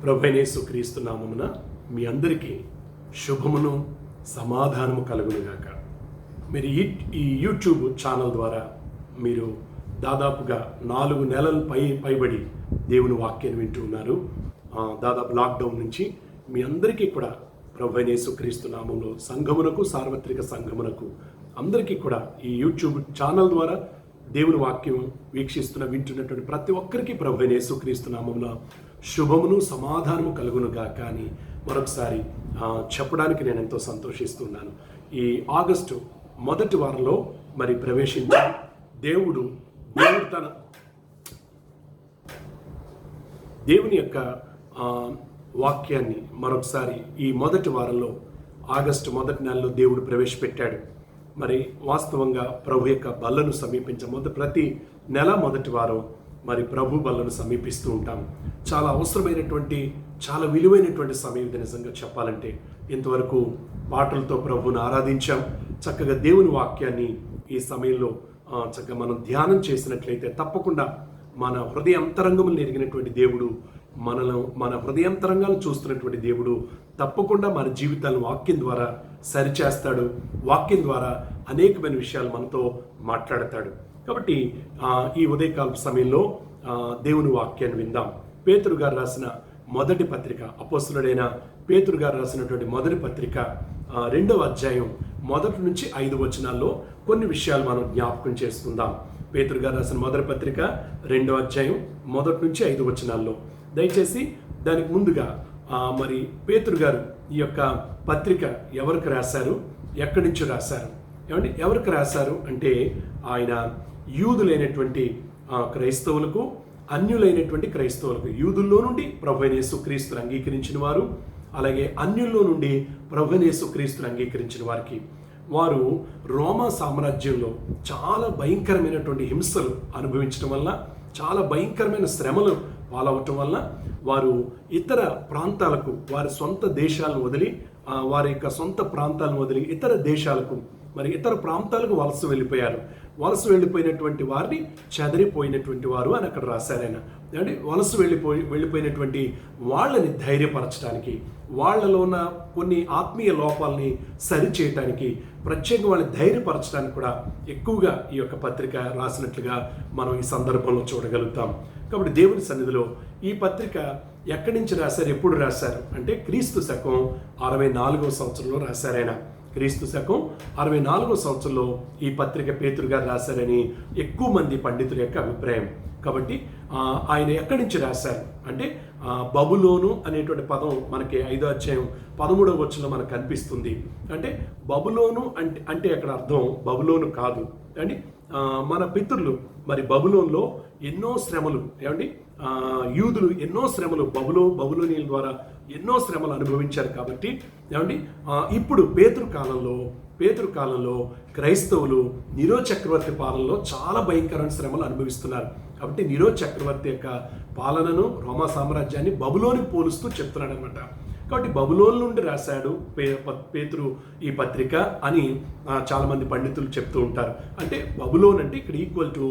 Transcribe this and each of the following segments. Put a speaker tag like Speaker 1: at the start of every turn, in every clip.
Speaker 1: ప్రభువైన యేసుక్రీస్తు నామమున మీ అందరికీ శుభమును సమాధానము కలుగునుగాక. మీరు ఈ యూట్యూబ్ ఛానల్ ద్వారా మీరు దాదాపుగా 4 నెలలు పైబడి దేవుని వాక్యాన్ని వింటూ ఉన్నారు. దాదాపు లాక్డౌన్ నుంచి మీ అందరికీ కూడా ప్రభువైన యేసుక్రీస్తు నామములో సంఘమునకు, సార్వత్రిక సంఘమునకు అందరికీ కూడా ఈ యూట్యూబ్ ఛానల్ ద్వారా దేవుని వాక్యం వింటున్నటువంటి ప్రతి ఒక్కరికి ప్రభువైన యేసుక్రీస్తు నామమున శుభమును సమాధానము కలుగునుగాక అని మరొకసారి చెప్పడానికి నేను ఎంతో సంతోషిస్తున్నాను. ఈ ఆగస్టు మొదటి వారంలో మరి ప్రవేశించి దేవుడు తన దేవుని యొక్క వాక్యాన్ని మరొకసారి ఈ మొదటి వారంలో ఆగస్టు మొదటి నెలలో దేవుడు ప్రవేశపెట్టాడు. మరి వాస్తవంగా ప్రభు యొక్క బల్లను ప్రతి నెల మొదటి వారం మరి ప్రభు బల్లను సమీపిస్తూ ఉంటాం. చాలా అవసరమైనటువంటి, చాలా విలువైనటువంటి సమయం ఇది. నిజంగా చెప్పాలంటే ఇంతవరకు పాటలతో ప్రభువును ఆరాధించాం. చక్కగా దేవుని వాక్యాన్ని ఈ సమయంలో చక్కగా మనం ధ్యానం చేసినట్లయితే తప్పకుండా మన హృదయాంతరంగములు ఎరిగినటువంటి దేవుడు, మన హృదయాంతరంగాలు చూస్తున్నటువంటి దేవుడు తప్పకుండా మన జీవితాలను వాక్యం ద్వారా సరిచేస్తాడు. వాక్యం ద్వారా అనేకమైన విషయాలు మనతో మాట్లాడతాడు. కాబట్టి ఈ ఉదయకాల సమయంలో దేవుని వాక్యాన్ని విందాం. పేతురు గారు రాసిన మొదటి పత్రిక, అపోస్తలుడైన పేతురు గారు రాసినటువంటి మొదటి పత్రిక 2వ అధ్యాయం 1 నుంచి 5 వచనాల్లో కొన్ని విషయాలు మనం జ్ఞాపకం చేసుకుందాం. పేతురు గారు రాసిన మొదటి పత్రిక 2వ అధ్యాయం 1 నుంచి 5 వచనాల్లో దయచేసి దానికి ముందుగా మరి పేతురు గారు ఈ యొక్క పత్రిక ఎవరికి రాశారు, ఎక్కడి నుంచి రాశారు, ఏమండి ఎవరికి రాశారు అంటే ఆయన యూదులైనటువంటి క్రైస్తవులకు, అన్యులైనటువంటి క్రైస్తవులకు, యూదుల్లో నుండి ప్రభువైన యేసుక్రీస్తును అంగీకరించిన వారు, అలాగే అన్యుల్లో నుండి ప్రభువైన యేసుక్రీస్తును అంగీకరించిన వారికి. వారు రోమా సామ్రాజ్యంలో చాలా భయంకరమైనటువంటి హింసలు అనుభవించడం వల్ల, చాలా భయంకరమైన శ్రమలు పాలవటం వల్ల వారు ఇతర ప్రాంతాలకు, వారి సొంత దేశాలను వదిలి, వారి యొక్క సొంత ప్రాంతాలను వదిలి ఇతర దేశాలకు, మరి ఇతర ప్రాంతాలకు వలస వెళ్ళిపోయినటువంటి వారిని చెదరిపోయినటువంటి వారు అని అక్కడ రాశారైనా. అంటే వలస వెళ్ళిపోయినటువంటి వాళ్ళని ధైర్యపరచడానికి, వాళ్ళలో ఉన్న కొన్ని ఆత్మీయ లోపాలని సరిచేయటానికి, ప్రత్యేకంగా వాళ్ళని ధైర్యపరచడానికి కూడా ఎక్కువగా ఈ యొక్క పత్రిక రాసినట్లుగా మనం ఈ సందర్భంలో చూడగలుగుతాం. కాబట్టి దేవుని సన్నిధిలో ఈ పత్రిక ఎక్కడి నుంచి రాశారు, ఎప్పుడు రాశారు అంటే క్రీస్తు శకం 64వ సంవత్సరంలో రాశారైనా. క్రీస్తు శకం 64వ సంవత్సరంలో ఈ పత్రిక పేతురు గారు రాశారని ఎక్కువ మంది పండితుల యొక్క అభిప్రాయం. కాబట్టి ఆయన ఎక్కడి నుంచి రాశారు అంటే బబులోను అనేటువంటి పదం మనకి 5వ అధ్యాయం 13వ వచనంలో మనకు కనిపిస్తుంది. అంటే బబులోను అంటే అక్కడ అర్థం బబులోను కాదు అండి. మన పితరులు మరి బబులోన్లో ఎన్నో శ్రమలు, ఏమండి యూదులు ఎన్నో శ్రమలు బబులోనీల ద్వారా ఎన్నో శ్రమలు అనుభవించారు. కాబట్టి ఏమండి ఇప్పుడు పేతురు కాలంలో క్రైస్తవులు నీరో చక్రవర్తి పాలనలో చాలా భయంకరమైన శ్రమలు అనుభవిస్తున్నారు. కాబట్టి నీరో చక్రవర్తి యొక్క పాలనను, రోమా సామ్రాజ్యాన్ని బబులోనికి పోలుస్తూ చెప్తున్నాడు అనమాట. కాబట్టి బబులోన్ నుండి రాశాడు పేతురు ఈ పత్రిక అని చాలామంది పండితులు చెప్తూ ఉంటారు. అంటే బబులోన్ అంటే ఇక్కడ ఈక్వల్ టు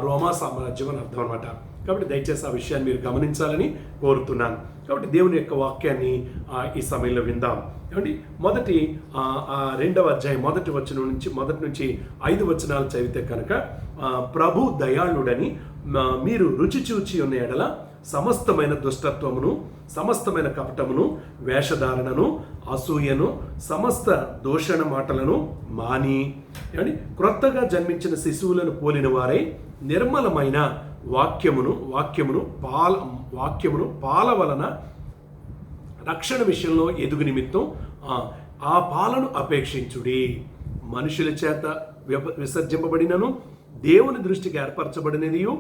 Speaker 1: రోమా సామ్రాజ్యం అని అర్థం అనమాట. కాబట్టి దయచేసి ఆ విషయాన్ని మీరు గమనించాలని కోరుతున్నాను. కాబట్టి దేవుని యొక్క వాక్యాన్ని ఈ సమయంలో విందాం. ఏమండి మొదటి 2వ అధ్యాయం 1 వచనం నుంచి 5 వచనాలు చదివితే కనుక, ప్రభు దయాళుడని మీరు రుచి చూచి ఉన్న ఎడల సమస్తమైన దుష్టత్వమును, సమస్తమైన కపటమును, వేషధారణను, అసూయను, సమస్త దూషణ మాటలను మాని, క్రొత్తగా జన్మించిన శిశువులను పోలిన వారై నిర్మలమైన వాక్యమును పాల వలన రక్షణ విషయంలో ఎదుగు నిమిత్తం ఆ పాలను అపేక్షించుడి. మనుషుల చేత విసర్జింపబడినను దేవుని దృష్టికి ఏర్పరచబడినదియు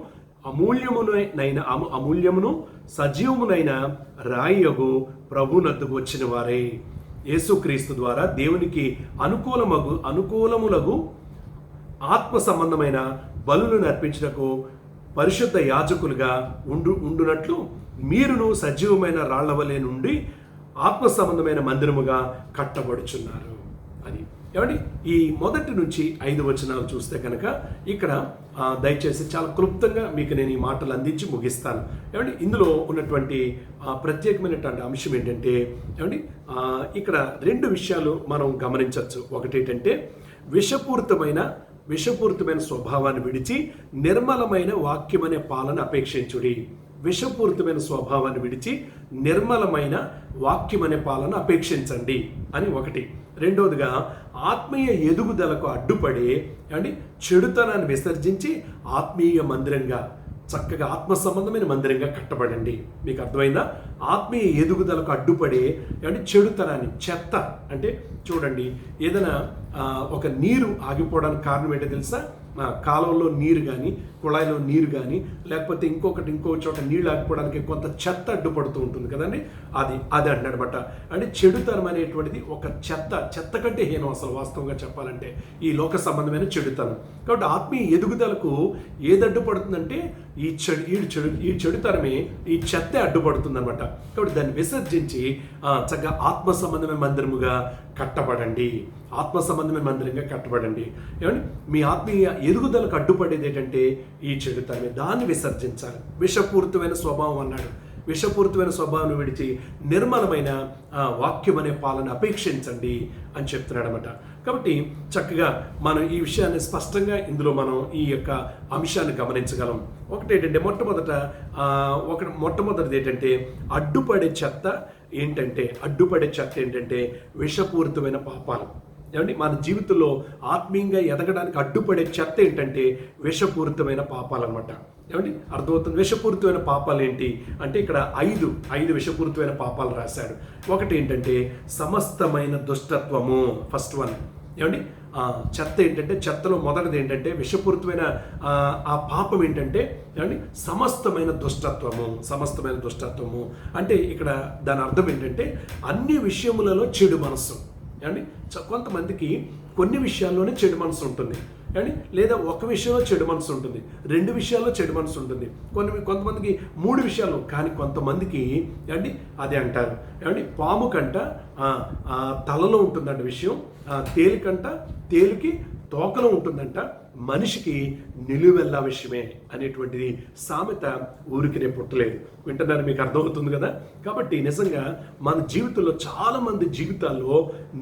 Speaker 1: అమూల్యమును సజీవమునైన రాయగు ప్రభునద్దుకు వచ్చిన వారే యేసుక్రీస్తు ద్వారా దేవునికి అనుకూలములగు ఆత్మ సంబంధమైన బలులను అర్పించుటకు పరిశుద్ధ యాజకులుగా ఉండునట్లు మీరును సజీవమైన రాళ్ల వలె నుండి ఆత్మ సంబంధమైన మందిరముగా కట్టబడుచున్నారు. అది ఏమండి ఈ మొదటి నుంచి 5 వచనాలు చూస్తే కనుక ఇక్కడ దయచేసి చాలా క్లుప్తంగా మీకు నేను ఈ మాటలు అందించి ముగిస్తాను. ఏమండి ఇందులో ఉన్నటువంటి ప్రత్యేకమైనటువంటి అంశం ఏంటంటే ఏమండి ఇక్కడ 2 విషయాలు మనం గమనించవచ్చు. ఒకటి ఏంటంటే విషపూరితమైన స్వభావాన్ని విడిచి నిర్మలమైన వాక్యమనే పాలన అపేక్షించుడి. విషపూరితమైన స్వభావాన్ని విడిచి నిర్మలమైన వాక్యమనే పాలన అపేక్షించండి అని ఒకటి. రెండవదిగా ఆత్మీయ ఎదుగుదలకు అడ్డుపడే అండి చెడుతనాన్ని విసర్జించి ఆత్మీయ మందిరంగా చక్కగా ఆత్మ సంబంధమైన మందిరంగా కట్టబడండి. మీకు అర్థమైందా? ఆత్మీయ ఎదుగుదలకు అడ్డుపడే అంటే చెడుతనాన్ని, చెత్త అంటే చూడండి, ఏదైనా ఒక నీరు ఆగిపోవడానికి కారణం ఏంటో తెలుసా? కాలువలో నీరు కానీ, కుళాయిలో నీరు కానీ, లేకపోతే ఇంకో చోట నీళ్ళు ఆగిపోవడానికి కొంత చెత్త అడ్డుపడుతూ ఉంటుంది కదండి. అది అంటున్నాడనమాట. అంటే చెడుతనం అనేటువంటిది ఒక చెత్త కంటే హీనం అసలు వాస్తవంగా చెప్పాలంటే ఈ లోక సంబంధమైన చెడుతనం. కాబట్టి ఆత్మీయ ఎదుగుదలకు ఏది అడ్డుపడుతుందంటే ఈ చెడుతనమే, ఈ చెత్తే అడ్డుపడుతుంది అనమాట. కాబట్టి దాన్ని విసర్జించి చక్కగా ఆత్మ సంబంధమైన మందిరముగా కట్టబడండి. ఆత్మ సంబంధమైన మందిరంగా కట్టబడండి. ఏమండి మీ ఆత్మీయ ఎదుగుదలకు అడ్డుపడేది ఏంటంటే ఈ చెడుతనమే. దాన్ని విసర్జించాలి. విషపూరితమైన స్వభావం అన్నాడు. విషపూరితమైన స్వభావం విడిచి నిర్మలమైన వాక్యం అనే పాలన అపేక్షించండి అని చెప్తున్నాడు అనమాట. కాబట్టి చక్కగా మనం ఈ విషయాన్ని స్పష్టంగా ఇందులో మనం ఈ యొక్క అంశాన్ని గమనించగలం. ఒకటి ఏంటంటే మొట్టమొదటిది ఏంటంటే అడ్డుపడే చెత్త ఏంటంటే విషపూరితమైన పాపాలు. ఏమండి మన జీవితంలో ఆత్మీయంగా ఎదగడానికి అడ్డుపడే చెత్త ఏంటంటే విషపూరితమైన పాపాలు అనమాట. ఏమండి అర్థమవుతుంది? విషపూరితమైన పాపాలు ఏంటి అంటే ఇక్కడ ఐదు విషపూరితమైన పాపాలు రాశాడు. ఒకటి ఏంటంటే సమస్తమైన దుష్టత్వము, ఫస్ట్ వన్. ఏమండి చెత్త ఏంటంటే, చెత్తలో మొదటిది ఏంటంటే విషపూరితమైన ఆ పాపం ఏంటంటే ఏమండి సమస్తమైన దుష్టత్వము అంటే ఇక్కడ దాని అర్థం ఏంటంటే అన్ని విషయములలో చెడు మనస్సు. ఏమండి కొంతమందికి కొన్ని విషయాల్లోనే చెడు మనసు ఉంటుంది, ఏమండి లేదా ఒక విషయంలో చెడు మనసు ఉంటుంది, 2 విషయాల్లో చెడు మనసు ఉంటుంది, కొంతమందికి 3 విషయాలు. కానీ కొంతమందికి ఏమండి అదే అంటారు ఏమండి పాము కంట తలలో ఉంటుందంట విషయం, తేలికి తోకలో ఉంటుందంట, మనిషికి నిలువెల్లా విషయమే అనేటువంటిది సామెత ఊరికినే పుట్టలేదు. వింటున్నారు? మీకు అర్థమవుతుంది కదా? కాబట్టి నిజంగా మన జీవితంలో చాలామంది జీవితాల్లో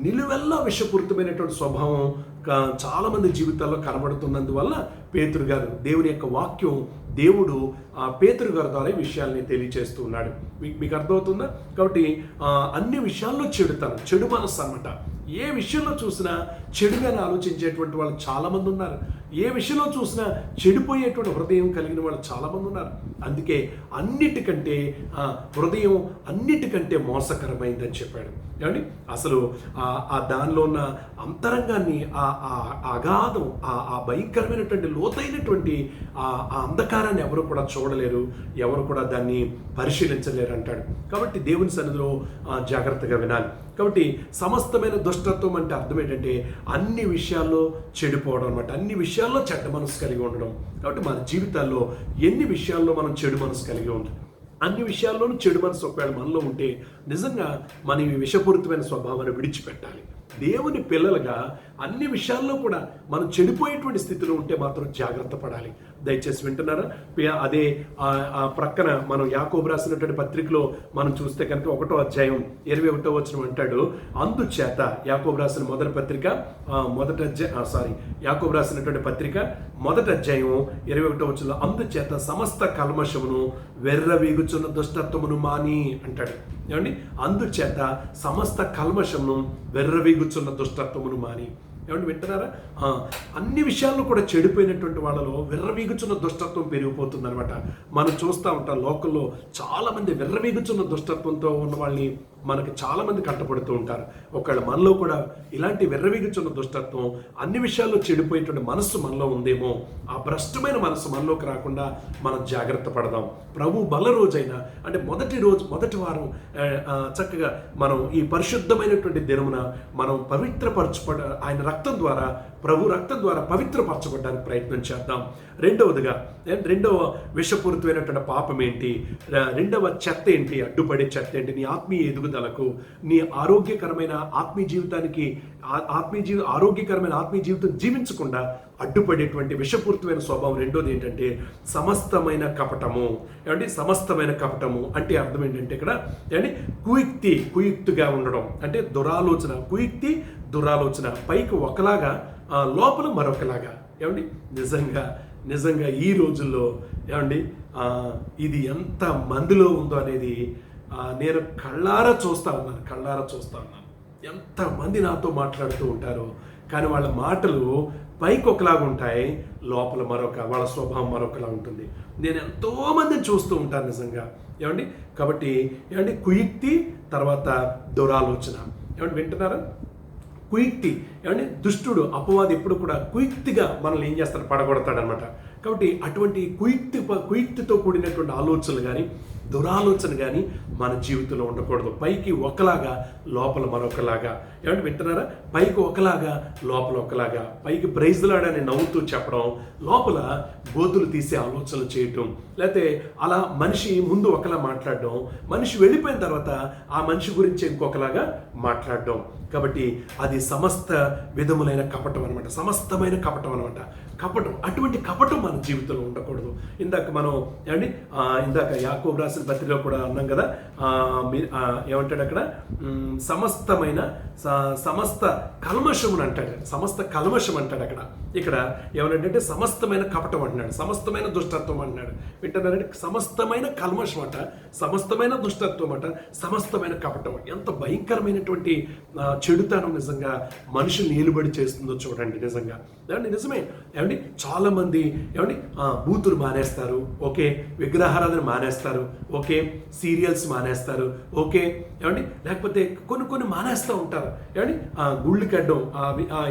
Speaker 1: నిలువెల్లా విషపూరితమైనటువంటి స్వభావం చాలామంది జీవితాల్లో కనబడుతున్నందువల్ల పేతురు గారు దేవుని యొక్క వాక్యం దేవుడు పేతురు గారి ద్వారా ఈ విషయాల్ని తెలియజేస్తూ ఉన్నాడు. మీకు అర్థమవుతుందా? కాబట్టి అన్ని విషయాల్లో చెడు మనస్సు అన్నమాట. ఏ విషయంలో చూసినా చెడుగానే ఆలోచించేటువంటి వాళ్ళు చాలామంది ఉన్నారు. ఏ విషయంలో చూసినా చెడిపోయేటువంటి హృదయం కలిగిన వాళ్ళు చాలామంది ఉన్నారు. అందుకే హృదయం అన్నిటికంటే మోసకరమైందని చెప్పాడు. ఏమండి అసలు దానిలో ఉన్న అంతరంగాన్ని, అగాధం, ఆ భయంకరమైనటువంటి లోతైనటువంటి ఆ అంధకారాన్ని ఎవరు కూడా చూడలేరు, ఎవరు కూడా దాన్ని పరిశీలించలేరు అంటాడు. కాబట్టి దేవుని సన్నిధిలో జాగ్రత్తగా వినాలి. కాబట్టి సమస్తమైన దుష్టత్వం అంటే అర్థం ఏంటంటే అన్ని విషయాల్లో చెడిపోవడం అనమాట, అన్ని విషయాల్లో చెడ్డ మనసు కలిగి ఉండడం. కాబట్టి మన జీవితాల్లో ఎన్ని విషయాల్లో మనం చెడు మనసు కలిగి ఉంటాం, అన్ని విషయాల్లోనూ చెడు మనసు ఒకవేళ మనలో ఉంటే నిజంగా మనం ఈ విషపూరితమైన స్వభావాన్ని విడిచిపెట్టాలి. దేవుని పిల్లలుగా అన్ని విషయాల్లో కూడా మనం చెడిపోయేటువంటి స్థితిలో ఉంటే మాత్రం జాగ్రత్త పడాలి. దయచేసి వింటున్నారా? అదే ప్రక్కన మనం యాకోబు రాసినటువంటి పత్రికలో మనం చూస్తే కనుక 1వ అధ్యాయం 21వ వచనం అంటాడు, అందుచేత యాకోబు రాసిన యాకోబు రాసినటువంటి పత్రిక 1వ అధ్యాయం 21వ వచనంలో అందుచేత సమస్త కల్మషమును వెర్రవీగుచున్న దుష్టత్వమును మాని అంటాడు. ఏమండి అందుచేత సమస్త కల్మషమును వెర్రవీగుచున్న దుష్టత్వమును మాని. ఏమంటే వింటున్నారా? అన్ని విషయాల్లో కూడా చెడిపోయినటువంటి వాళ్ళలో విర్రవీగుచున్న దుష్టత్వం పెరిగిపోతుంది అనమాట. మనం చూస్తూ ఉంటాం లోకల్లో చాలామంది విర్రవీగుచున్న దుష్టత్వంతో ఉన్న వాళ్ళని మనకి చాలామంది కట్టపడుతూ ఉంటారు. ఒకవేళ మనలో కూడా ఇలాంటి విర్రవీగుచున్న దుష్టత్వం, అన్ని విషయాల్లో చెడిపోయేటువంటి మనస్సు మనలో ఉందేమో, ఆ భ్రష్టమైన మనస్సు మనలోకి రాకుండా మనం జాగ్రత్త పడదాం. ప్రభు బల రోజైన అంటే మొదటి వారం చక్కగా మనం ఈ పరిశుద్ధమైనటువంటి దినమున మనం ఆయన రక్తం ద్వారా, ప్రభు రక్తం ద్వారా పవిత్రపరచబడడానికి ప్రయత్నం చేద్దాం. రెండవ విషపూరితమైనటువంటి పాపం ఏంటి, రెండవ చెత్త ఏంటి, అడ్డుపడే చెత్త ఏంటి, నీ ఆత్మీయ ఎదుగుదలకు, నీ ఆరోగ్యకరమైన ఆత్మీయ జీవితానికి, ఆరోగ్యకరమైన ఆత్మీయ జీవితం జీవించకుండా అడ్డుపడేటువంటి విషపూరితమైన స్వభావం రెండోది ఏంటంటే సమస్తమైన కపటము. ఏమంటే సమస్తమైన కపటము అంటే అర్థం ఏంటంటే ఇక్కడ ఏమంటే కుయుక్తిగా ఉండడం, అంటే దురాలోచన, దురాలోచన, పైకి ఒకలాగా లోపల మరొకలాగా. ఏమండి నిజంగా ఈ రోజుల్లో ఏమండి ఇది ఎంత మందిలో ఉందో అనేది నేను కళ్ళారా చూస్తా ఉన్నాను. ఎంతమంది నాతో మాట్లాడుతూ ఉంటారో, కానీ వాళ్ళ మాటలు పైకి ఒకలాగా ఉంటాయి, లోపల వాళ్ళ స్వభావం మరొకలా ఉంటుంది. నేను ఎంతోమందిని చూస్తూ ఉంటాను నిజంగా. ఏమండి కాబట్టి ఏమండి కుయుక్తి, తర్వాత దురాలోచన. ఏమండి వింటున్నారా? కుయుక్తి ఏమంటే దుష్టుడు, అపవాది ఎప్పుడు కూడా కుయుక్తిగా మనల్ని ఏం చేస్తాడు, పడగొడతాడనమాట. కాబట్టి అటువంటి కుయుక్తితో కూడినటువంటి ఆలోచనలు కానీ, దురాలోచన కానీ మన జీవితంలో ఉండకూడదు. పైకి ఒకలాగా, లోపల మరొకలాగా. ఏమంటే వింటున్నారా? పైకి ఒకలాగా, లోపల ఒకలాగా. పైకి ప్రైజ్లాడని నవ్వుతూ చెప్పడం, లోపల గోతులు తీసే ఆలోచనలు చేయటం, లేకపోతే అలా మనిషి ముందు ఒకలా మాట్లాడడం, మనిషి వెళ్ళిపోయిన తర్వాత ఆ మనిషి గురించి ఇంకొకలాగా మాట్లాడడం. కాబట్టి అది సమస్త విధములైన కపటం అనమాట, సమస్తమైన కపటం అనమాట. అటువంటి కపటం మన జీవితంలో ఉండకూడదు. ఇందాక యాకోబు రాసిన పత్రికలో కూడా అన్నాం కదా, ఏమంటాడు అక్కడ, సమస్త కల్మషమును అంటాడు, సమస్త కల్మషం అంటాడు అక్కడ. ఇక్కడ ఏమనంటే సమస్తమైన కపటం అంటున్నాడు, సమస్తమైన దుష్టత్వం అంటున్నాడు. వింటున్నారంటే సమస్తమైన కల్మషం అంట, సమస్తమైన దుష్టత్వం అంట, సమస్తమైన కపటం. ఎంత భయంకరమైనటువంటి చెడుతనం నిజంగా మనుషుల్ని ఏలుబడి చేస్తుందో చూడండి. నిజంగా నిజమే. ఏమండి చాలా మంది ఏమండి బూతులు మానేస్తారు, ఓకే, విగ్రహారాధన మానేస్తారు, ఓకే, సీరియల్స్ మానేస్తారు, ఓకే, ఏమండి లేకపోతే కొన్ని మానేస్తూ ఉంటారు. ఏమండి గుళ్ళకి అడ్డం,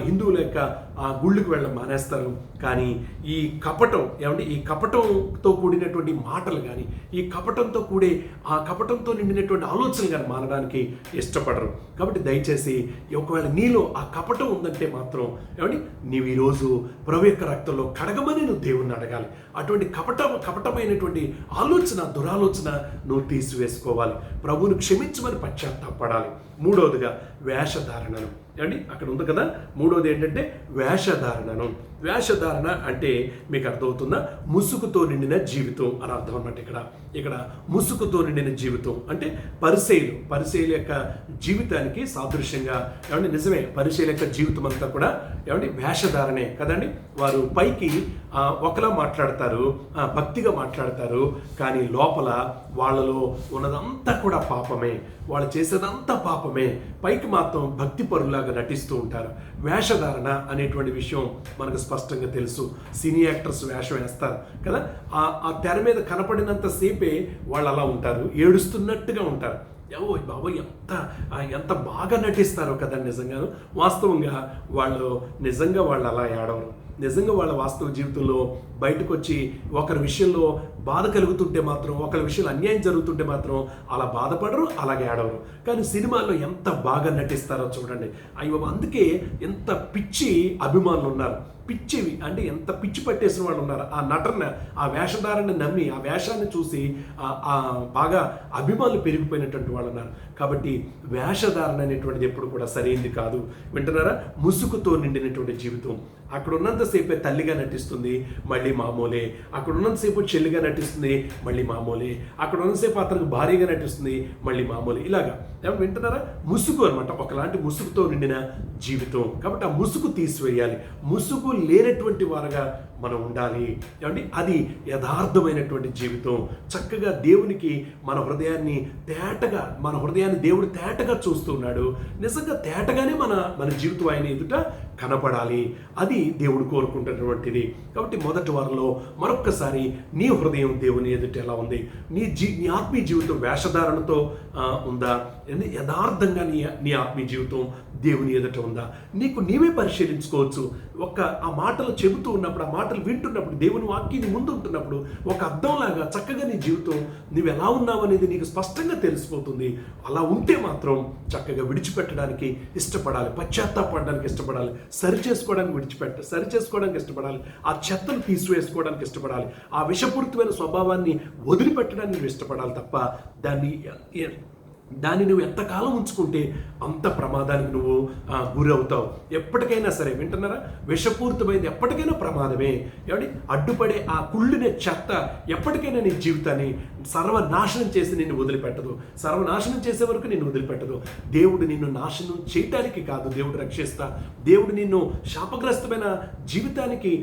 Speaker 1: హిందువుల యొక్క గుళ్ళకి వెళ్ళడం మానేస్తారు. కానీ ఈ కపటం ఏమండి, ఈ కపటంతో కూడినటువంటి మాటలు కానీ, ఈ కపటంతో నిండినటువంటి ఆలోచనలు కానీ మానడానికి ఇష్టపడరు. కాబట్టి దయచేసి ఒకవేళ నీలో ఆ కపటం ఉందంటే మాత్రం ఏమండి నీవు ఈరోజు ప్రభు యొక్క రక్తంలో కడగమని నువ్వు దేవుణ్ణి అడగాలి. అటువంటి కపటమైనటువంటి దురాలోచన నువ్వు తీసివేసుకోవాలి. ప్రభువును క్షమించమని పశ్చాత్తాపడాలి. మూడవదిగా వేషధారణను. ఏమండి అక్కడ ఉంది కదా, మూడవది ఏంటంటే వేషధారణను. వేషధారణ అంటే మీకు అర్థమవుతుందా? ముసుగుతో నిండిన జీవితం అని అర్థం అన్నమాట. ఇక్కడ ముసుగుతో నిండిన జీవితం అంటే పరిసయ్యుల యొక్క జీవితానికి సాదృశ్యంగా. ఏమండి నిజమే, పరిసయ్యుల యొక్క జీవితం అంతా కూడా ఏమండి వేషధారణే కదండి. వారు పైకి ఒకలా మాట్లాడతారు, భక్తిగా మాట్లాడతారు, కానీ లోపల వాళ్ళలో ఉన్నదంతా కూడా పాపమే, వాళ్ళు చేసేదంతా పాపమే. పైకి మాత్రం భక్తి పరులాగా నటిస్తూ ఉంటారు. వేషధారణ అనేటువంటి విషయం మనకు స్పష్టంగా తెలుసు. సినీ యాక్టర్స్ వేషం వేస్తారు కదా, ఆ తెర మీద కనపడినంత సేపే వాళ్ళు అలా ఉంటారు, ఏడుస్తున్నట్టుగా ఉంటారు. బాబోయ్ ఎంత బాగా నటిస్తారో కదా. నిజంగాను వాస్తవంగా వాళ్ళు అలా ఏడవరు. నిజంగా వాళ్ళ వాస్తవ జీవితంలో బయటకు వచ్చి ఒకరి విషయంలో బాధ కలుగుతుంటే మాత్రం, ఒకరి విషయంలో అన్యాయం జరుగుతుంటే మాత్రం అలా బాధపడరు, అలాగే ఏడవరు. కానీ సినిమాల్లో ఎంత బాగా నటిస్తారో చూడండి. అయ్యో, అందుకే ఎంత పిచ్చి అభిమానులు ఉన్నారు. పిచ్చివి అంటే ఎంత పిచ్చి పట్టేసిన వాళ్ళు ఉన్నారు. ఆ నటన, ఆ వేషధారణ నమ్మి, ఆ వేషాన్ని చూసి బాగా అభిమానులు పెరిగిపోయినటువంటి వాళ్ళు ఉన్నారు. కాబట్టి వేషధారణ అనేటువంటిది ఎప్పుడు కూడా సరైనది కాదు. వింటున్నారా? ముసుగుతో నిండినటువంటి జీవితం. అక్కడ ఉన్నంతసేపే తల్లిగా నటిస్తుంది, మళ్ళీ మామూలే. అక్కడ ఉన్నంతసేపు చెల్లిగా నటిస్తుంది, మళ్ళీ మామూలే. అక్కడ ఉన్నంతసేపు అతనికి భార్యగా నటిస్తుంది, మళ్ళీ మామూలే. ఇలాగా వింటున్నారా? ముసుగు అనమాట, ఒకలాంటి ముసుగుతో నిండిన జీవితం. కాబట్టి ఆ ముసుగు తీసివేయాలి. ముసుగు లేనటువంటి వారుగా మనం ఉండాలి. ఏమండి అది యథార్థమైనటువంటి జీవితం. చక్కగా దేవునికి మన హృదయాన్ని దేవుడు తేటగా చూస్తున్నాడు. నిజంగా తేటగానే మన జీవితం ఆయన ఎదుట కనపడాలి. అది దేవుడు కోరుకుంటున్నటువంటిది. కాబట్టి మొదటి వారంలో మరొక్కసారి నీ హృదయం దేవుని ఎదుట ఎలా ఉంది? నీ ఆత్మీయ జీవితం వేషధారణతో ఉందా? యథార్థంగా నీ ఆత్మీయ జీవితం దేవుని ఎదుట ఉందా? నీవే పరిశీలించుకోవచ్చు. ఆ మాటలు చెబుతూ ఉన్నప్పుడు, ఆ మాటలు వింటున్నప్పుడు, దేవుని వాక్యాన్ని ముందు ఉంటున్నప్పుడు ఒక అర్థంలాగా చక్కగా నీ జీవితం నువ్వు ఎలా ఉన్నావు అనేది నీకు స్పష్టంగా తెలిసిపోతుంది. అలా ఉంటే మాత్రం చక్కగా విడిచిపెట్టడానికి ఇష్టపడాలి, పశ్చాత్తాపడడానికి ఇష్టపడాలి, సరి చేసుకోవడానికి ఇష్టపడాలి. ఆ చెత్తను తీసివేసుకోవడానికి ఇష్టపడాలి. ఆ విషపూరితమైన స్వభావాన్ని వదిలిపెట్టడానికి నువ్వు ఇష్టపడాలి తప్ప దాన్ని నువ్వు ఎంతకాలం ఉంచుకుంటే అంత ప్రమాదానికి నువ్వు గురవుతావు. ఎప్పటికైనా సరే, వింటున్నారా, విషపూరితమైనది ఎప్పటికైనా ప్రమాదమే. ఏమండి, అడ్డుపడే ఆ కుళ్ళిన చెత్త ఎప్పటికైనా నీ జీవితాన్ని సర్వనాశనం చేసి నిన్ను వదిలిపెట్టదు. సర్వనాశనం చేసే వరకు నిన్ను వదిలిపెట్టదు. దేవుడు నిన్ను నాశనం చేయటానికి కాదు దేవుడు రక్షిస్తా. దేవుడు నిన్ను శాపగ్రస్తమైన జీవితానికి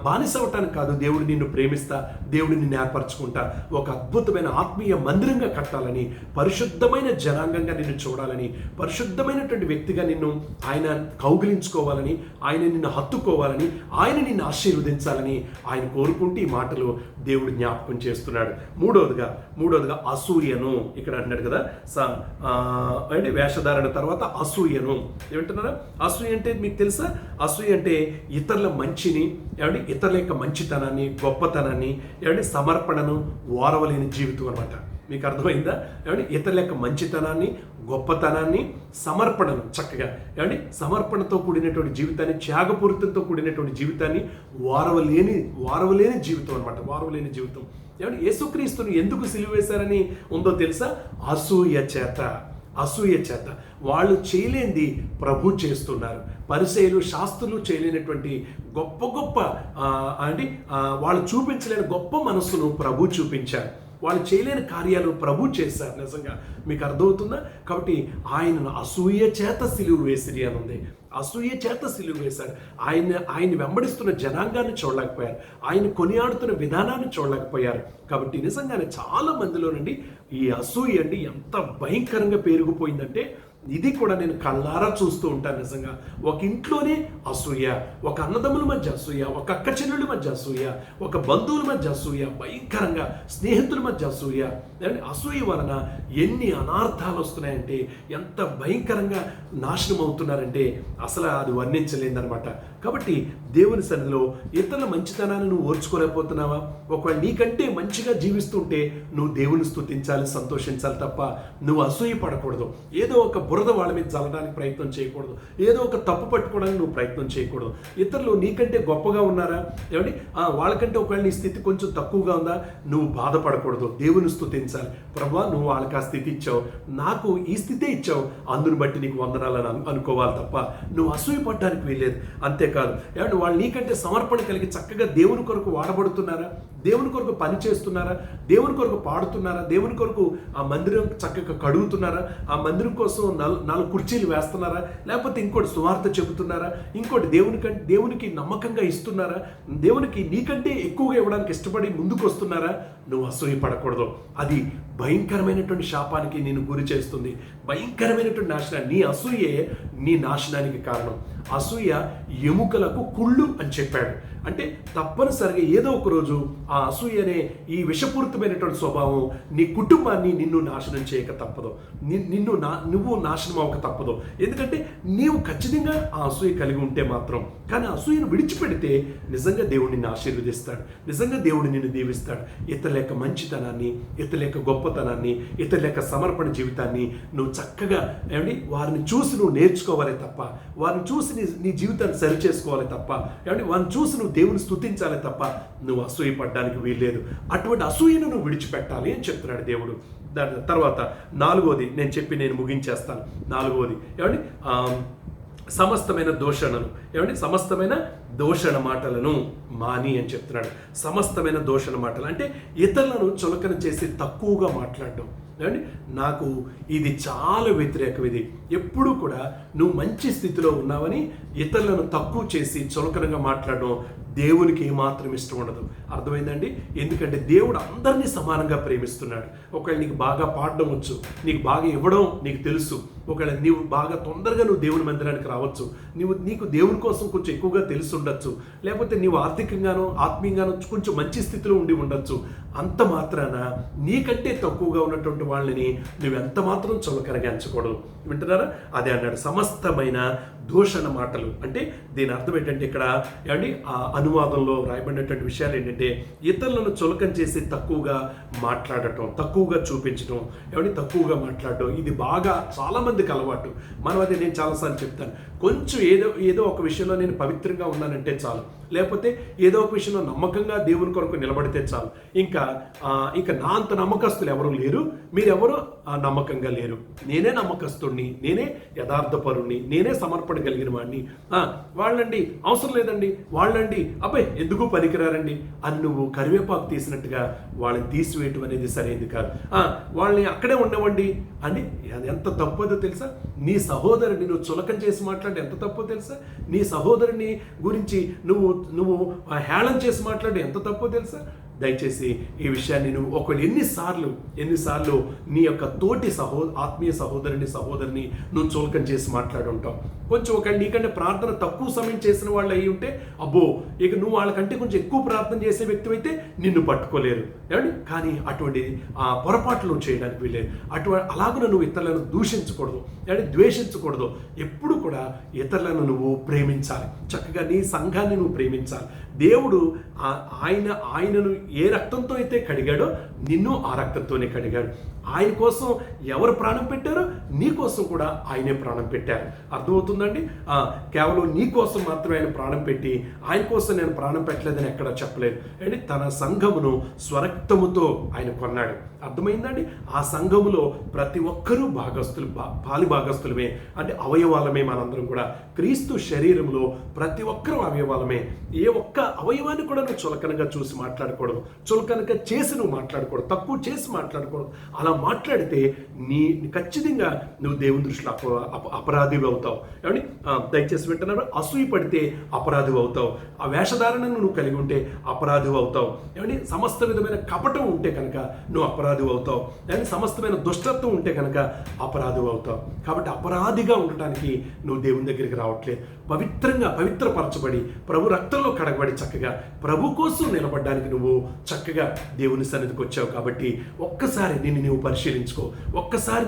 Speaker 1: బానిసవటానికి కాదు దేవుడు నిన్ను ప్రేమిస్తా. దేవుడు నిన్ను ఏర్పరచుకుంటా. ఒక అద్భుతమైన ఆత్మీయ మందిరంగా కట్టాలని, పరిశుద్ధమైన జనాంగంగా నిన్ను చూడాలని, పరిశుద్ధమైనటువంటి వ్యక్తిగా నిన్ను ఆయన కౌగిలించుకోవాలని, ఆయన నిన్ను హత్తుకోవాలని, ఆయన నిన్ను ఆశీర్వదించాలని ఆయన కోరుకుంటూ ఈ మాటలు దేవుడు జ్ఞాపకం చేస్తున్నాడు. మూడవదిగా అసూయను ఇక్కడ అంటున్నాడు కదా. అంటే వేషధారణ తర్వాత అసూయను ఏమంటున్నారా? అసూయ అంటే మీకు తెలుసా? అసూయ అంటే ఇతరుల మంచిని, ఏమంటే ఇతరుల యొక్క మంచితనాన్ని, గొప్పతనాన్ని, ఏమంటే సమర్పణను ఓరవలేని జీవితం అనమాట. మీకు అర్థమైందా? ఏమంటే ఇతరుల యొక్క మంచితనాన్ని, గొప్పతనాన్ని, సమర్పణను చక్కగా, ఏమంటే సమర్పణతో కూడినటువంటి జీవితాన్ని, త్యాగపూరితంతో కూడినటువంటి జీవితాన్ని వారవలేని జీవితం అనమాట. వారవలేని జీవితం. ఏమంటే యేసుక్రీస్తుని ఎందుకు సిలువ వేశారని ఉందో తెలుసా? అసూయ చేత. వాళ్ళు చేయలేనిది ప్రభు చేస్తున్నారు. పరిసయ్యులు, శాస్త్రులు చేయలేనటువంటి గొప్ప వాళ్ళు చూపించలేని గొప్ప మనస్సును ప్రభు చూపించారు. వాళ్ళు చేయలేని కార్యాలు ప్రభు చేశారు. నిజంగా మీకు అర్థమవుతుందా? కాబట్టి ఆయనను అసూయ చేత సిలువ వేసిరి అని ఉంది. అసూయ చేత సిలువ వేశాడు. ఆయన వెంబడిస్తున్న జనాంగాన్ని చూడలేకపోయారు. ఆయన కొనియాడుతున్న విధానాన్ని చూడలేకపోయారు. కాబట్టి నిజంగానే చాలా మందిలో నుండి ఈ అసూయ ఎంత భయంకరంగా పెరిగిపోయిందంటే, ఇది కూడా నేను కళ్ళారా చూస్తూ ఉంటాను. నిజంగా ఒక ఇంట్లోనే అసూయ, ఒక అన్నదమ్ముల మధ్య అసూయ, ఒక అక్క చెల్లెళ్ళ మధ్య అసూయ, ఒక బంధువుల మధ్య అసూయ, భయంకరంగా స్నేహితుల మధ్య అసూయ. అసూయ వలన ఎన్ని అనార్థాలు వస్తున్నాయంటే, ఎంత భయంకరంగా నాశనం అవుతున్నారంటే అసలు అది వర్ణించలేదన్నమాట. కాబట్టి దేవుని సన్నిధిలో ఇతరుల మంచితనాన్ని నువ్వు ఓర్చుకోలేకపోతున్నావా? ఒకవేళ నీకంటే మంచిగా జీవిస్తుంటే నువ్వు దేవుని స్తుతించాలి, సంతోషించాలి తప్ప నువ్వు అసూయ పడకూడదు. ఏదో ఒక బురద వాళ్ళ మీద చల్లడానికి ప్రయత్నం చేయకూడదు. ఏదో ఒక తప్పు పట్టుకోవడానికి నువ్వు ప్రయత్నం చేయకూడదు. ఇతరులు నీకంటే గొప్పగా ఉన్నారా, ఏమండి వాళ్ళకంటే ఒకవేళ నీ స్థితి కొంచెం తక్కువగా ఉందా, నువ్వు బాధపడకూడదు. దేవుని స్తుతించాలి. ప్రభువా, నువ్వు వాళ్ళకి ఆ స్థితి ఇచ్చావు, నాకు ఈ స్థితే ఇచ్చావు, అందుని బట్టి నీకు వందనాలని అనుకోవాలి తప్ప నువ్వు అసూయ పడడానికి వీల్లేదు. అంతేకాదు, ఏమంటే వాళ్ళు నీకంటే సమర్పణ కలిగి చక్కగా దేవుని కొరకు వాడబడుతున్నారా, దేవుని కొరకు పని చేస్తున్నారా, దేవుని కొరకు పాడుతున్నారా, దేవుని కొరకు ఆ మందిరం చక్కగా కడుగుతున్నారా, ఆ మందిరం కోసం 4 కుర్చీలు వేస్తున్నారా, లేకపోతే ఇంకోటి సువార్త చెబుతున్నారా, ఇంకోటి దేవునికి నమ్మకంగా ఇస్తున్నారా, దేవునికి నీకంటే ఎక్కువగా ఇవ్వడానికి ఇష్టపడి ముందుకు వస్తున్నారా, నువ్వు అసూయ పడకూడదు. అది భయంకరమైనటువంటి శాపానికి నేను గురి చేస్తుంది. భయంకరమైనటువంటి నాశనాన్ని, నీ అసూయే నీ నాశనానికి కారణం. అసూయ ఎముకలకు కుళ్ళు అని చెప్పాడు. అంటే తప్పనిసరిగా ఏదో ఒక రోజు ఆ అసూయ అనే ఈ విషపూరితమైనటువంటి స్వభావం నీ కుటుంబాన్ని నిన్ను నాశనం చేయక తప్పదు. నువ్వు నాశనం అవ్వక తప్పదు. ఎందుకంటే నీవు ఖచ్చితంగా ఆ అసూయ కలిగి ఉంటే మాత్రం. కానీ అసూయను విడిచిపెడితే నిజంగా దేవుడు నిన్ను ఆశీర్వదిస్తాడు, నిజంగా దేవుడు నిన్ను దీవిస్తాడు. ఇతరుల యొక్క మంచితనాన్ని, ఇతరుల యొక్క గొప్పతనాన్ని, ఇతరుల యొక్క సమర్పణ జీవితాన్ని నువ్వు చక్కగా వారిని చూసి నువ్వు నేర్చుకోవాలి తప్ప, వారిని చూసి నీ జీవితాన్ని సరి చేసుకోవాలి తప్ప, వారిని చూసి నువ్వు దేవుని స్తుతించాలి తప్ప నువ్వు అసూయ పడడానికి వీల్లేదు. అటువంటి అసూయను నువ్వు విడిచిపెట్టాలి అని చెప్తున్నాడు దేవుడు. దాని తర్వాత 4వది నేను ముగించేస్తాను. 4వది సమస్తమైన దూషణ మాటలను మాని అని చెప్తున్నాడు. సమస్తమైన దూషణ మాటలు అంటే ఇతరులను చులకన చేసి తక్కువగా మాట్లాడడం. నాకు ఇది చాలా వ్యతిరేకం. ఇది ఎప్పుడూ కూడా నువ్వు మంచి స్థితిలో ఉన్నావని ఇతరులను తక్కువ చేసి చులకనగా మాట్లాడడం దేవునికి ఏమాత్రం ఇష్టం ఉండదు. అర్థమైందండి? ఎందుకంటే దేవుడు అందరినీ సమానంగా ప్రేమిస్తున్నాడు. ఒకవేళ నీకు బాగా పాడడం వచ్చు, నీకు బాగా ఇవ్వడం నీకు తెలుసు, ఒకవేళ నీవు బాగా తొందరగా నువ్వు దేవుని మందిరానికి రావచ్చు, నీకు దేవుని కోసం కొంచెం ఎక్కువగా తెలిసి ఉండొచ్చు, లేకపోతే నీవు ఆర్థికంగానో ఆత్మీయంగానో కొంచెం మంచి స్థితిలో ఉండి ఉండొచ్చు. అంత మాత్రాన నీకంటే తక్కువగా ఉన్నటువంటి వాళ్ళని నువ్వు ఎంత మాత్రం చులకనగా ఎంచకూడదు. వింటున్నారా? అదే అన్నాడు, సమస్తమైన దూషణ మాటలు. అంటే దీని అర్థం ఏంటంటే ఇక్కడ ఏమండి ఆ అనువాదంలో రాయబడినటువంటి విషయాలు ఏంటంటే ఇతరులను చులకన చేసి తక్కువగా మాట్లాడటం, తక్కువగా చూపించడం, ఏమండి తక్కువగా మాట్లాడటం. ఇది బాగా చాలామందికి అలవాటు. మనం అది నేను చాలాసార్లు చెప్తాను, కొంచెం ఏదో ఒక విషయంలో నేను పవిత్రంగా ఉన్నానంటే చాలు, లేకపోతే ఏదో ఒక విషయంలో నమ్మకంగా దేవుని కొరకు నిలబడితే చాలు, ఇంకా నా అంత నమ్మకస్తులు ఎవరు లేరు, మీరెవరూ నమ్మకంగా లేరు, నేనే నమ్మకస్తుడిని, నేనే యథార్థపరుణ్ణి, నేనే సమర్పణ కలిగిన వాడిని, వాళ్ళండి అవసరం లేదండి, వాళ్ళండి అబ్బాయి ఎందుకు పనికిరారండి అని నువ్వు కరివేపాకు తీసినట్టుగా వాళ్ళని తీసివేయటం అనేది సరైనది కాదు. వాళ్ళని అక్కడే ఉండవండి అని అది ఎంత తప్పదో తెలుసా? నీ సహోదరుని నువ్వు చులకం చేసి మాట్లాడి ఎంత తప్పో తెలుసా? నీ సహోదరుని గురించి నువ్వు హేళన చేసి మాట్లాడి ఎంత తప్పో తెలుసా? దయచేసి ఈ విషయాన్ని నువ్వు ఒకవేళ ఎన్నిసార్లు నీ యొక్క తోటి ఆత్మీయ సహోదరిని నువ్వు చులకం చేసి మాట్లాడుంటావు. కొంచెం నీకంటే ప్రార్థన తక్కువ సమయం చేసిన వాళ్ళు అయి ఉంటే అబ్బో ఇక నువ్వు వాళ్ళకంటే కొంచెం ఎక్కువ ప్రార్థన చేసే వ్యక్తి అయితే నిన్ను పట్టుకోలేరు, ఏమండి? కానీ అటువంటి పొరపాట్లు నువ్వు చేయడానికి వీలేదు. అలాగూ నువ్వు ఇతరులను దూషించకూడదు, ఏమంటే ద్వేషించకూడదు. ఎప్పుడు కూడా ఇతరులను నువ్వు ప్రేమించాలి, చక్కగా నీ సంఘాన్ని నువ్వు ప్రేమించాలి. దేవుడు ఆయనను ఏ రక్తంతో అయితే కడిగాడో నిన్ను ఆ రక్తంతోనే కడిగాడు. ఆయన కోసం ఎవరు ప్రాణం పెట్టారో నీ కోసం కూడా ఆయనే ప్రాణం పెట్టారు. అర్థమవుతుందండి? కేవలం నీ కోసం మాత్రమే ఆయన ప్రాణం పెట్టి ఆయన కోసం నేను ప్రాణం పెట్టలేదని ఎక్కడ చెప్పలేదు అండి. తన సంఘమును స్వరక్తముతో ఆయన కొన్నాడు. అర్థమైందండి? ఆ సంఘములో ప్రతి ఒక్కరూ పాలి భాగస్తులమే, అంటే అవయవాలమే. మనందరం కూడా క్రీస్తు శరీరంలో ప్రతి ఒక్కరూ అవయవాలమే. ఏ ఒక్క అవయవాన్ని కూడా నువ్వు చులకనగా చూసి మాట్లాడకూడదు, చులకనగా చేసి నువ్వు మాట్లాడకూడదు, తక్కువ చేసి మాట్లాడకూడదు. అలా మాట్లాడితే ఖచ్చితంగా నువ్వు దేవుని దృష్టిలో అపరాధివి అవుతావు. ఏమండి? దయచేసి వింటున్నారు, అసూయ పడితే అపరాధివి అవుతావు. ఆ వేషధారణను నువ్వు కలిగి ఉంటే అపరాధివి అవుతావు. ఏమండి? సమస్త విధమైన కపటం ఉంటే కనుక నువ్వు అపరాధివి అవుతావు. ఏమండి? సమస్తమైన దుష్టత్వం ఉంటే కనుక అపరాధివి అవుతావు. కాబట్టి అపరాధిగా ఉండటానికి నువ్వు దేవుని దగ్గరికి రావట్లేదు. పవిత్రపరచబడి ప్రభు రక్తంలో కడగబడి చక్కగా ప్రభు కోసం నిలబడడానికి నువ్వు చక్కగా దేవుని సన్నిధికి వచ్చావు. కాబట్టి ఒక్కసారి నిన్ను నువ్వు పరిశీలించుకో. ఒక్కసారి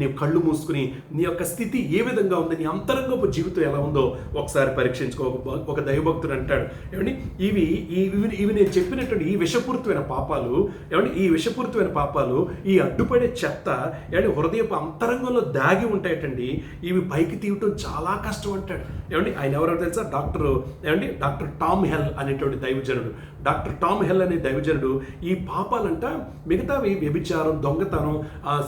Speaker 1: నీ కళ్ళు మూసుకుని నీ యొక్క స్థితి ఏ విధంగా ఉంది, నీ అంతరంగపు జీవితం ఎలా ఉందో ఒకసారి పరీక్షించుకో. ఒక దైవభక్తుడు అంటాడు, ఏమండి, ఇవి నేను చెప్పినటువంటి ఈ విషపూరితమైన పాపాలు, ఏమండి, ఈ విషపూరితమైన పాపాలు, ఈ అడ్డుపడే చెత్త, ఏమండి, హృదయపు అంతరంగంలో దాగి ఉంటాయటండి. ఇవి పైకి తీయటం చాలా కష్టం అంటాడు. ఏమండి, ఆయన ఎవరో తెలుసా? డాక్టర్ టామ్ హెల్ అనేటువంటి దైవజనుడు. డాక్టర్ టామ్ హెల్ అనే దైవజనుడు ఈ పాపాలంట, మిగతావి వ్యభిచారం, దొంగతనం,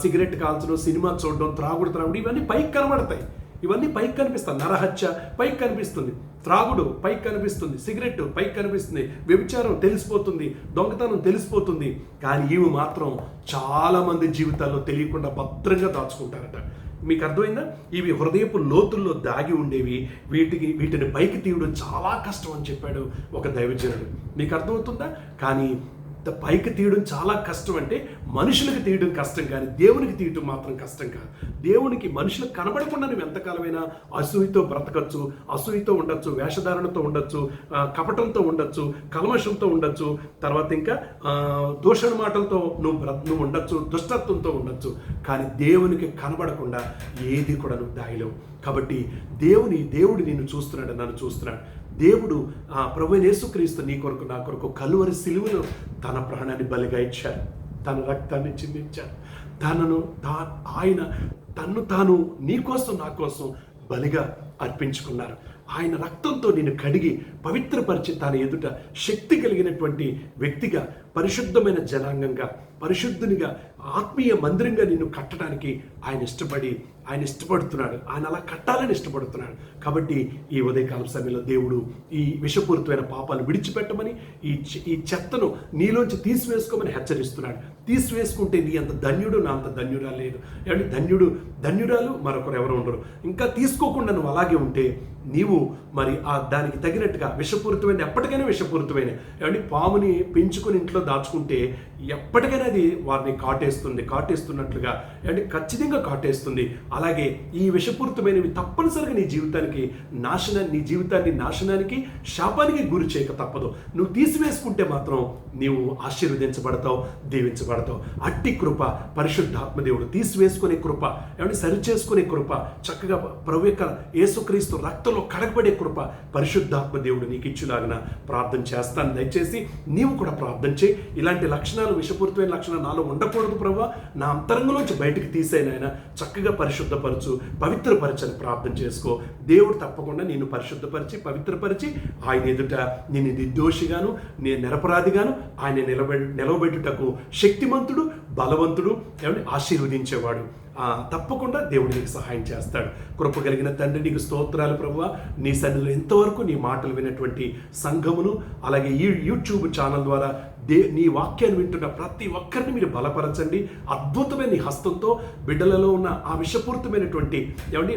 Speaker 1: సిగరెట్ కాల్చడం, సినిమా చూడడం, త్రాగుడు, ఇవన్నీ పైకి కనబడతాయి. ఇవన్నీ పైకి కనిపిస్తాయి. నరహత్య పైకి కనిపిస్తుంది, త్రాగుడు పైకి కనిపిస్తుంది, సిగరెట్ పైకి కనిపిస్తుంది, వ్యభిచారం తెలిసిపోతుంది, దొంగతనం తెలిసిపోతుంది. కానీ ఇవి మాత్రం చాలామంది జీవితాల్లో తెలియకుండా భద్రంగా దాచుకుంటారట. మీకు అర్థమైందా? ఇవి హృదయపు లోతుల్లో దాగి ఉండేవి. వీటిని పైకి తీయడం చాలా కష్టం అని చెప్పాడు ఒక దైవజనుడు. మీకు అర్థమవుతుందా? కానీ పైకి తీయడం చాలా కష్టం అంటే మనుషులకు తీయడం కష్టం, కానీ దేవునికి తీయడం మాత్రం కష్టం కాదు. దేవునికి మనుషులకు కనబడకుండా నువ్వు ఎంతకాలమైనా అసూయతో బ్రతకచ్చు, అసూయతో ఉండొచ్చు, వేషధారణతో ఉండొచ్చు, కపటంతో ఉండొచ్చు, కల్మషంతో ఉండొచ్చు, తర్వాత ఇంకా దూషణ మాటలతో నువ్వు ఉండొచ్చు, దుష్టత్వంతో ఉండొచ్చు. కానీ దేవునికి కనబడకుండా ఏది కూడా నువ్వు దాయలేవు. కాబట్టి దేవుడు నిన్ను చూస్తున్నాడు, నన్ను చూస్తున్నాడు. దేవుడు ప్రభువైన యేసుక్రీస్తు నీ కొరకు నా కొరకు కలువరి సిలువలో తన ప్రాణాన్ని బలిగా ఇచ్చాడు, తన రక్తాన్ని చిందించాడు. ఆయన తన్ను తాను నీ కోసం నా కోసం బలిగా అర్పించుకున్నారు. ఆయన రక్తంతో నిన్ను కడిగి పవిత్రపరిచి తన ఎదుట శక్తి కలిగినటువంటి వ్యక్తిగా, పరిశుద్ధమైన జనాంగంగా, పరిశుద్ధునిగా, ఆత్మీయ మందిరంగా నిన్ను కట్టడానికి ఆయన ఇష్టపడుతున్నాడు. ఆయన అలా కట్టాలని ఇష్టపడుతున్నాడు. కాబట్టి ఈ ఉదయకాలం సమయంలో దేవుడు ఈ విషపూరితమైన పాపాలను విడిచిపెట్టమని, ఈ చెత్తను నీలోంచి తీసివేసుకోమని హెచ్చరిస్తున్నాడు. తీసివేసుకుంటే నీ అంత ధన్యుడు, నా అంత ధన్యురాలు లేదు. ఏమంటే ధన్యురాలు మరొకరు ఎవరు ఉండరు. ఇంకా తీసుకోకుండా నువ్వు అలాగే ఉంటే నీవు మరి దానికి తగినట్టుగా విషపూరితమైన, ఎప్పటికైనా విషపూరితమైన, ఏమంటే పాముని పెంచుకొని ఇంట్లో దాచుకుంటే ఎప్పటికైనా అది వారిని కాటేస్తున్నట్లుగా అంటే ఖచ్చితంగా కాటేస్తుంది. అలాగే ఈ విషపూరితమైనవి తప్పనిసరిగా నీ జీవితాన్ని నాశనానికి, శాపానికి గురి చేయక తప్పదు. నువ్వు తీసివేసుకుంటే మాత్రం నీవు ఆశీర్వదించబడతావు, దీవించబడతావు. అట్టి కృప పరిశుద్ధాత్మ దేవుడు తీసివేసుకునే కృప, ఏమంటే సరిచేసుకునే కృప, చక్కగా ప్రభు యొక్క యేసుక్రీస్తు రక్తంలో కడగబడే కృప పరిశుద్ధాత్మ దేవుడు నీకు ఇచ్చులాగిన ప్రార్థన చేస్తాను. దయచేసి నీవు కూడా ప్రార్థన చేయి. ఇలాంటి లక్షణాలు, విషపూరితమైన లక్షణాలు నాలో ఉండకూడదు ప్రభువా, నా అంతరంగంలోంచి బయటికి తీసేనైనా చక్కగా పరిశుద్ధపరచు, పవిత్రపరచని ప్రార్థన చేసుకో. దేవుడు తప్పకుండా నిన్ను పరిశుద్ధపరిచి, పవిత్రపరిచి ఆయన ఎదుట నేను నిర్దోషిగాను, నేను నిరపరాధిగాను ఆయన నిలవబెట్టుటకు శక్తిమంతుడు, బలవంతుడు, ఏమంటే ఆశీర్వదించేవాడు. తప్పకుండా దేవుడు నీకు సహాయం చేస్తాడు. కృప కలిగిన తండ్రి, నీకు స్తోత్రాలు ప్రభువా. నీ సన్నిధిలో ఎంతవరకు నీ మాటలు విన్నటువంటి సంఘమును, అలాగే ఈ యూట్యూబ్ ఛానల్ ద్వారా నీ వాక్యాన్ని వింటున్న ప్రతి ఒక్కరిని మీరు బలపరచండి. అద్భుతమైన నీ హస్తంతో బిడ్డలలో ఉన్న ఆ విషపూరితమైనటువంటి, ఏమండి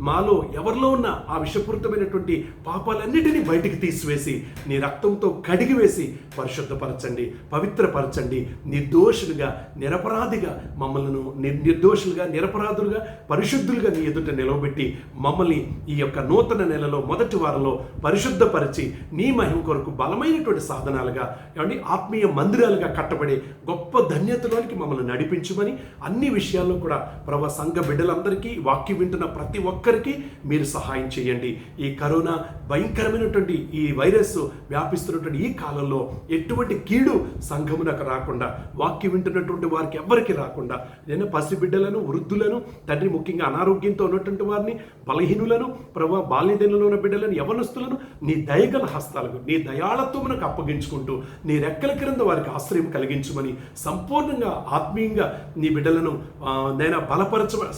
Speaker 1: మాలో ఎవరిలో ఉన్న ఆ విషపూరితమైనటువంటి పాపాలన్నిటినీ బయటికి తీసివేసి నీ రక్తంతో కడిగివేసి పరిశుద్ధపరచండి, పవిత్రపరచండి. నిర్దోషులుగా, నిరపరాధిగా మమ్మల్ని నిర్దోషులుగా, నిరపరాధులుగా, పరిశుద్ధులుగా నీ ఎదుట నిలవబెట్టి మమ్మల్ని ఈ యొక్క నూతన నెలలో మొదటి వారంలో పరిశుద్ధపరిచి నీ మహిమ కొరకు బలమైనటువంటి సాధనాలుగా, ఏమండి ఆత్మీయ మందిరాలుగా కట్టబడే గొప్ప ధన్యతలోనికి మమ్మల్ని నడిపించమని, అన్ని విషయాల్లో కూడా ప్రభు సంఘ బిడ్డలందరికీ, వాక్యం వింటున్న ప్రతి ఒక్కరికి మీరు సహాయం చేయండి. ఈ కరోనా భయంకరమైనటువంటి ఈ వైరస్ వ్యాపిస్తున్నటువంటి ఈ కాలంలో ఎటువంటి కీడు సంఘమునకు రాకుండా, వాక్యం వింటున్నటువంటి వారికి ఎవ్వరికి రాకుండా, నేను పసిబిడ్డలను, వృద్ధులను, తండ్రి ముఖ్యంగా అనారోగ్యంతో ఉన్నటువంటి వారిని, బలహీనులను, ప్రభు బాల్యదశలో ఉన్న బిడ్డలను, యవనస్తులను నీ దయగల హస్తాలకు, నీ దయాళత్వమునకు అప్పగించుకుంటూ నీ రెక్కల క్రింద వారికి ఆశ్రయం కలిగించమని, సంపూర్ణంగా ఆత్మీయంగా నీ బిడ్డలను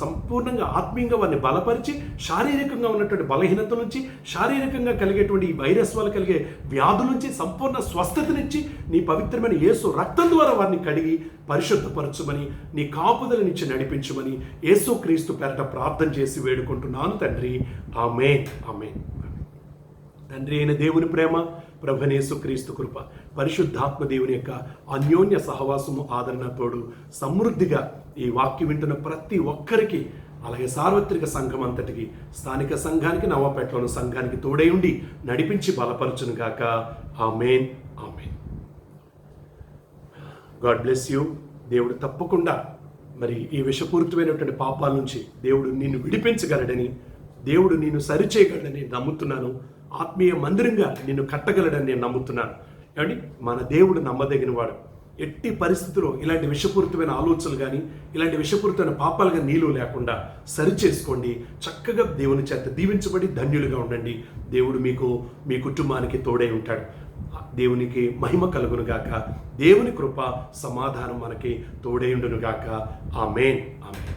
Speaker 1: సంపూర్ణంగా ఆత్మీయంగా వారిని బలపరిచి, శారీరకంగా ఉన్నటువంటి బలహీనత నుంచి, శారీరకంగా కలిగేటువంటి ఈ వైరస్ వల్ల కలిగే వ్యాధుల నుంచి సంపూర్ణ స్వస్థతనిచ్చి నీ పవిత్రమైన యేసు రక్తం ద్వారా వారిని కడిగి పరిశుద్ధపరచుమని, నీ కాపుదల నుంచి నడిపించమని యేసు క్రీస్తు పేరట ప్రార్థన చేసి వేడుకుంటున్నాను తండ్రి. ఆమేన్, ఆమేన్. తండ్రి అయిన దేవుని ప్రేమ, ప్రభువైన యేసుక్రీస్తు కృప, పరిశుద్ధాత్మ దేవుని యొక్క అన్యోన్య సహవాసము, ఆదరణ తోడు సమృద్ధిగా ఈ వాక్యం వింటున్న ప్రతి ఒక్కరికి, అలాగే సార్వత్రిక సంఘం అంతటికి, స్థానిక సంఘానికి, నవాపేటలోని సంఘానికి తోడై ఉండి నడిపించి బలపరచును గాక. Amen, amen. God bless you. దేవుడు తప్పకుండా మరి ఈ విషపూరితమైనటువంటి పాపాల నుంచి దేవుడు నిన్ను విడిపించగలడని, దేవుడు నిన్ను సరిచేయగలడని నమ్ముతున్నాను. ఆత్మీయ మందిరంగా నిన్ను కట్టగలడని నేను నమ్ముతున్నాను. ఏమండి, మన దేవుడు నమ్మదగిన వాడు. ఎట్టి పరిస్థితుల్లో ఇలాంటి విషపూరితమైన ఆలోచనలు కానీ, ఇలాంటి విషపూరితమైన పాపాలు కానీ నీలో లేకుండా సరిచేసుకోండి. చక్కగా దేవుని చేత దీవించబడి ధన్యులుగా ఉండండి. దేవుడు మీకు, మీ కుటుంబానికి తోడై ఉంటాడు. దేవునికి మహిమ కలుగును గాక. దేవుని కృప, సమాధానం మనకి తోడై ఉండును గాక. ఆమేన్, ఆమేన్.